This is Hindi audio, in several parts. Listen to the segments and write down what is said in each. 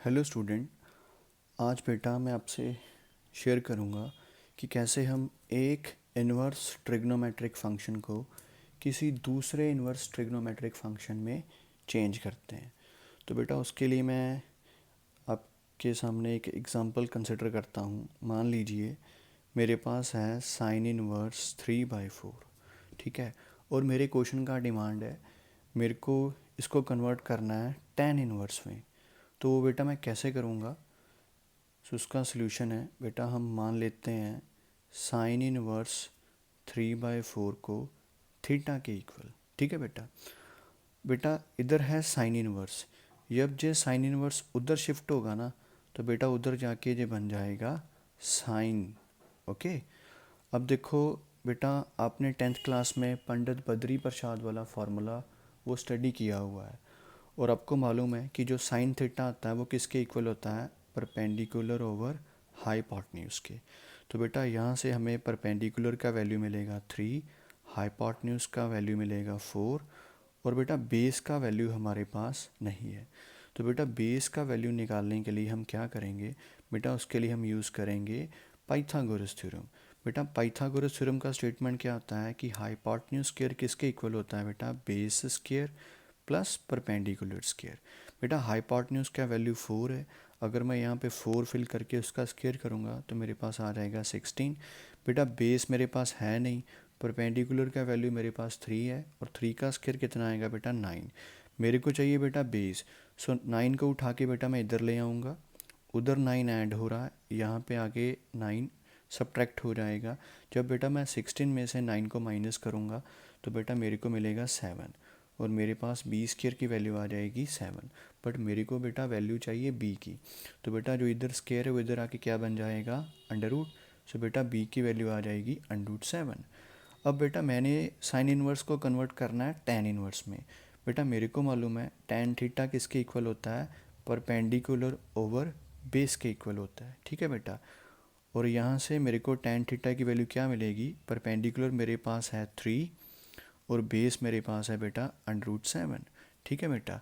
Hello student. आज बेटा मैं आपसे शेयर करूंगा कि कैसे हम एक इन्वर्स ट्रिग्नोमेट्रिक फंक्शन को किसी दूसरे इन्वर्स ट्रिग्नोमेट्रिक फंक्शन में चेंज करते हैं। तो बेटा उसके लिए मैं आपके सामने एक एग्जांपल कंसिडर करता हूँ। मान लीजिए मेरे पास है साइन इनवर्स 3/4, ठीक है। और मेरे क्वेश्चन का डिमांड है मेरे को इसको कन्वर्ट करना है टेन इनवर्स में। तो बेटा मैं कैसे करूँगा? सो उसका सलूशन है बेटा, हम मान लेते हैं साइन इनवर्स 3/4 को थीटा के इक्वल, ठीक है बेटा। बेटा इधर है साइन इनवर्स, जब जे साइन इनवर्स उधर शिफ्ट होगा ना तो बेटा उधर जाके जे बन जाएगा साइन। ओके। अब देखो बेटा, आपने टेंथ क्लास में पंडित बद्री प्रसाद वाला फार्मूला वो स्टडी किया हुआ है और आपको मालूम है कि जो साइन थीटा आता है वो किसके इक्वल होता है? परपेंडिकुलर ओवर हाइपोटेन्यूज के। तो बेटा यहाँ से हमें परपेंडिकुलर का वैल्यू मिलेगा 3, हाइपोटेन्यूज का वैल्यू मिलेगा 4 और बेटा बेस का वैल्यू हमारे पास नहीं है। तो बेटा बेस का वैल्यू निकालने के लिए हम क्या करेंगे? बेटा उसके लिए हम यूज़ करेंगे पाइथागोरस थ्योरम। बेटा पाइथागोरस थ्योरम का स्टेटमेंट क्या होता है कि हाइपोटेन्यूज स्क्वायर किसके इक्वल होता है? बेटा base square plus perpendicular square. बेटा हाइपोटेन्यूज का वैल्यू 4 है, अगर मैं यहाँ पे 4 फिल करके उसका स्क्वायर करूँगा तो मेरे पास आ जाएगा 16। बेटा बेस मेरे पास है नहीं, परपेंडिकुलर का वैल्यू मेरे पास 3 है और 3 का स्क्वायर कितना आएगा? बेटा 9। मेरे को चाहिए बेटा बेस, सो 9 को उठा के बेटा मैं इधर ले आऊँगा, उधर 9 ऐड हो रहा है, यहाँ पे आगे 9 सब्ट्रैक्ट हो जाएगा। जब बेटा मैं 16 में से 9 को माइनस करूँगा तो बेटा मेरे को मिलेगा 7 और मेरे पास बी स्क्वायर की वैल्यू आ जाएगी 7। बट मेरे को बेटा वैल्यू चाहिए बी की, तो बेटा जो इधर स्क्वायर है वो इधर आके क्या बन जाएगा? Under root. सो बेटा बी की वैल्यू आ जाएगी √7। अब बेटा मैंने साइन इनवर्स को कन्वर्ट करना है टेन इनवर्स में। बेटा मेरे को मालूम है टेन थीटा किसके इक्वल होता है? परपेंडिकुलर ओवर बेस के इक्वल होता है, ठीक है बेटा। और यहाँ से मेरे को टेन थीटा की वैल्यू क्या मिलेगी? परपेंडिकुलर मेरे पास है 3 और बेस मेरे पास है बेटा √7, ठीक है बेटा।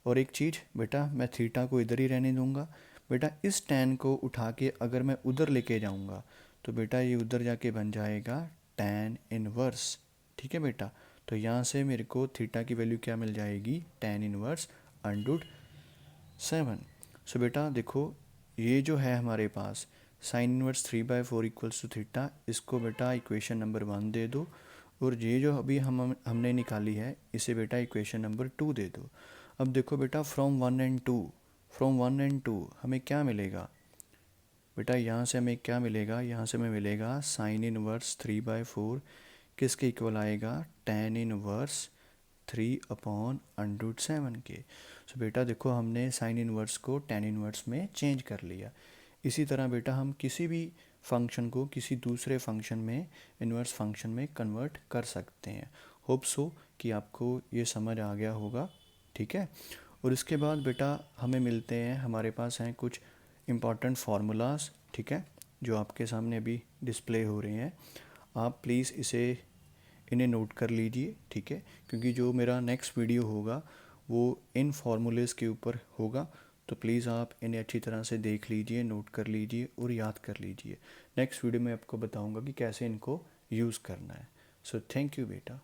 और एक चीज़ बेटा, मैं थीटा को इधर ही रहने दूंगा। बेटा इस टेन को उठा के अगर मैं उधर लेके जाऊंगा तो बेटा ये उधर जाके बन जाएगा टेन इनवर्स, ठीक है बेटा। तो यहाँ से मेरे को थीटा की वैल्यू क्या मिल जाएगी? Tan inverse √7। सो बेटा देखो, ये जो है हमारे पास sine inverse 3/4 equals to theta, इसको बेटा इक्वेशन नंबर 1 दे दो और ये जो अभी हमने निकाली है इसे बेटा इक्वेशन नंबर 2 दे दो। अब देखो बेटा फ्रॉम 1 एंड 2 हमें क्या मिलेगा? बेटा यहाँ से हमें क्या मिलेगा? यहाँ से हमें मिलेगा साइन इनवर्स 3/4 किसके इक्वल आएगा? टेन इनवर्स 3/√7 के। सो बेटा देखो हमने साइन इनवर्स को टेन इनवर्स में चेंज कर लिया। इसी तरह बेटा हम किसी भी फंक्शन को किसी दूसरे फंक्शन में, इनवर्स फंक्शन में कन्वर्ट कर सकते हैं। होप सो कि आपको ये समझ आ गया होगा, ठीक है। और इसके बाद बेटा हमें मिलते हैं, हमारे पास हैं कुछ इम्पॉर्टेंट फार्मूलाज, ठीक है, जो आपके सामने अभी डिस्प्ले हो रहे हैं। आप प्लीज़ इन्हें नोट कर लीजिए, ठीक है, क्योंकि जो मेरा नेक्स्ट वीडियो होगा वो इन फार्मूलेज़ के ऊपर होगा। तो प्लीज़ आप इन्हें अच्छी तरह से देख लीजिए, नोट कर लीजिए और याद कर लीजिए। नेक्स्ट वीडियो में आपको बताऊंगा कि कैसे इनको यूज़ करना है। सो थैंक यू बेटा।